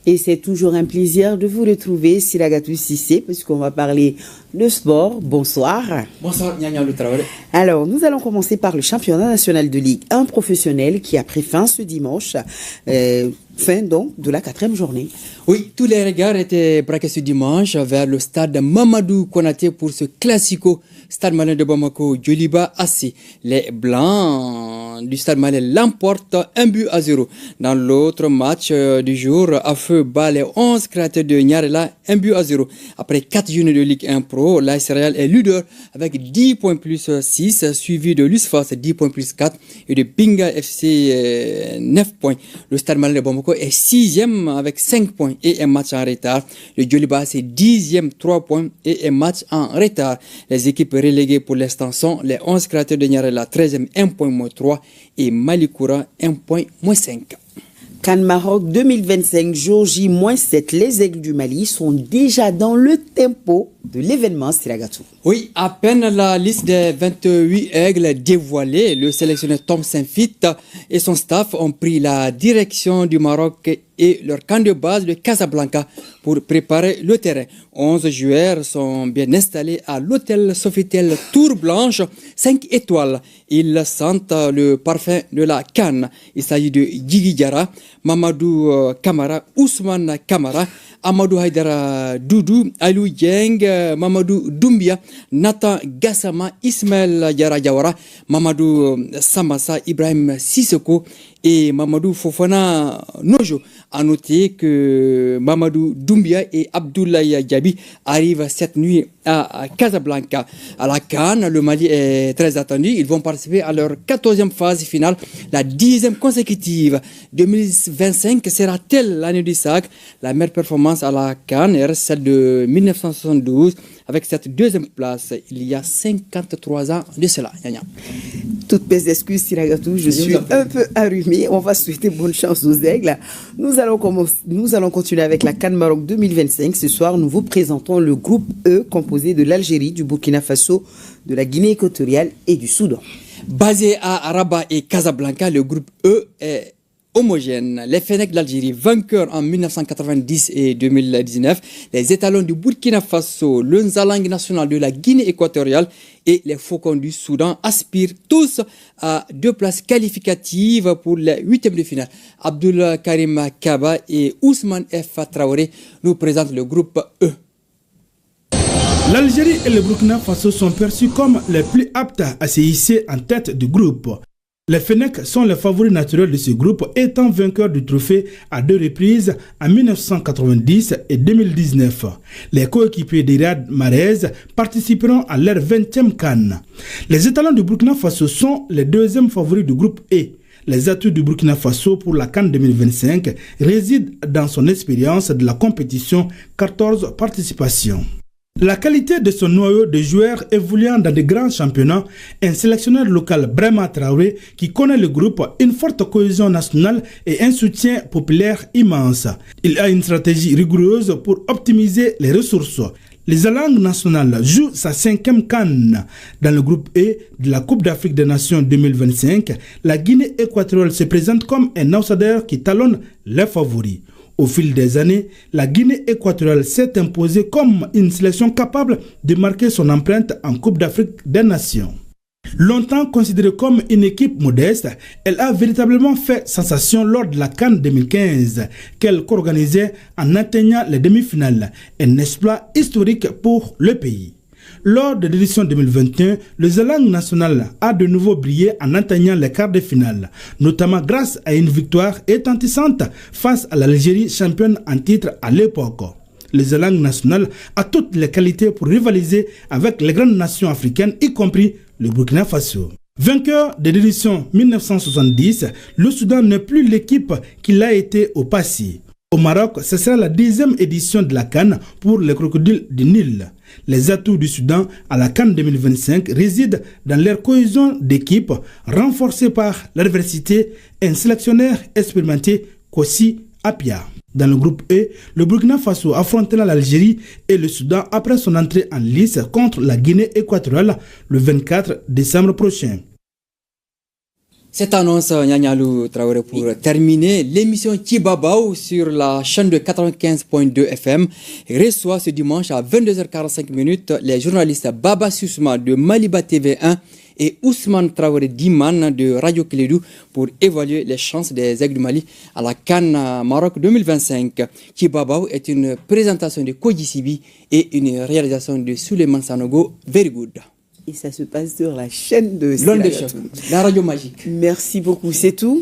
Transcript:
Et c'est toujours un plaisir de vous retrouver, Siragatou Sissé, puisqu'on va parler de sport. Bonsoir. Bonsoir, Nyanya Le Traoré. Alors, nous allons commencer par le championnat national de Ligue 1 professionnel qui a pris fin ce dimanche, fin donc de la 4e journée. Oui, tous les regards étaient braqués ce dimanche vers le stade Mamadou Konaté pour ce classico Stade Malien de Bamako, Djoliba AC. Les Blancs du Stade Malien l'emportent 1-0. Dans l'autre match du jour, Afeu bat les 11 créateurs de Nyarela 1-0. Après 4 journées de Ligue 1 Pro, l'AS Real est leader avec 10 points plus 6, suivi de l'USFAS 10 points plus 4 et de Binga FC 9 points. Le Stade Malien de Bamako est 6e avec 5 points et un match en retard. Le Djoliba c'est 10e 3 points et un match en retard. Les équipes reléguées pour l'instant sont les 11 créateurs de Nyarela 13e 1 point moins 3 et Malikoura 1 point moins 5. CAN Maroc 2025, jour J-7, les Aigles du Mali sont déjà dans le tempo de l'événement Siragatou. Oui, à peine la liste des 28 aigles dévoilée, le sélectionneur Tom Saint-Fit et son staff ont pris la direction du Maroc et leur camp de base de Casablanca pour préparer le terrain. 11 joueurs sont bien installés à l'hôtel Sofitel Tour Blanche, 5 étoiles. Ils sentent le parfum de la CAN. Il s'agit de Djigui Diarra, Mamadou Kamara, Ousmane Kamara, Amadou Haïdara Doudou, Alou Dieng, Mamadou Doumbia, Nathan Gassama, Ismaël Diarra Diawara, Mamadou Samassa, Ibrahim Sissoko et Mamadou Fofana Nojo. A noter que Mamadou Doumbia et Abdoulaye Diaby arrivent cette nuit à Casablanca. À la CAN, le Mali est très attendu. Ils vont participer à leur 14e phase finale, la 10e consécutive. 2025 sera-t-elle l'année du sac? La meilleure performance à la CAN est celle de 1972 avec cette 2e place il y a 53 ans de cela. Toutes mes excuses, Siragatou, je suis un peu arrumée. On va souhaiter bonne chance aux Aigles. Nous allons continuer avec la CAN Maroc 2025. Ce soir, nous vous présentons le groupe E composé de l'Algérie, du Burkina Faso, de la Guinée équatoriale et du Soudan. Basé à Rabat et Casablanca, le groupe E est homogène. Les Fennecs d'Algérie, vainqueurs en 1990 et 2019, les étalons du Burkina Faso, le Nzalang national de la Guinée équatoriale et les Faucons du Soudan aspirent tous à 2 places qualificatives pour les 8e de finale. Abdul Karim Kaba et Ousmane F. Traoré nous présentent le groupe E. L'Algérie et le Burkina Faso sont perçus comme les plus aptes à se hisser en tête du groupe. Les Fennecs sont les favoris naturels de ce groupe, étant vainqueurs du trophée à 2 reprises en 1990 et 2019. Les coéquipiers d'Irad Mahrez participeront à leur 20e CAN. Les étalons du Burkina Faso sont les 2e favoris du groupe E. Les atouts du Burkina Faso pour la CAN 2025 résident dans son expérience de la compétition, 14 participations. La qualité de son noyau de joueurs évoluant dans de grands championnats, un sélectionneur local, Brahma Traoré, qui connaît le groupe, une forte cohésion nationale et un soutien populaire immense. Il a une stratégie rigoureuse pour optimiser les ressources. Les Nzalang national joue sa 5e CAN. Dans le groupe E de la Coupe d'Afrique des Nations 2025, la Guinée équatoriale se présente comme un outsider qui talonne les favoris. Au fil des années, la Guinée équatoriale s'est imposée comme une sélection capable de marquer son empreinte en Coupe d'Afrique des Nations. Longtemps considérée comme une équipe modeste, elle a véritablement fait sensation lors de la CAN 2015 qu'elle co-organisait en atteignant les demi-finales, un exploit historique pour le pays. Lors de l'édition 2021, le Nzalang national a de nouveau brillé en atteignant les quarts de finale, notamment grâce à une victoire étantissante face à l'Algérie, championne en titre à l'époque. Le Nzalang national a toutes les qualités pour rivaliser avec les grandes nations africaines, y compris le Burkina Faso. Vainqueur de l'édition 1970, le Soudan n'est plus l'équipe qu'il a été au passé. Au Maroc, ce sera la 10e édition de la CAN pour les crocodiles du Nil. Les atouts du Soudan à la CAN 2025 résident dans leur cohésion d'équipe, renforcée par l'adversité, un sélectionneur expérimenté, Kossi Apia. Dans le groupe E, le Burkina Faso affrontera l'Algérie et le Soudan après son entrée en lice contre la Guinée équatoriale le 24 décembre prochain. Cette annonce, Nyanyalou Traoré, pour terminer, l'émission Kibabao sur la chaîne de 95.2 FM reçoit ce dimanche à 22h45 les journalistes Baba Susma de Maliba TV1 et Ousmane Traoré Diman de Radio Kélédou pour évaluer les chances des Aigles du Mali à la CAN Maroc 2025. Kibabao est une présentation de Koji Sibi et une réalisation de Souleymane Sanogo. Very good. Et ça se passe sur la chaîne de L'Onde de Choc, la radio magique. Merci beaucoup, c'est tout.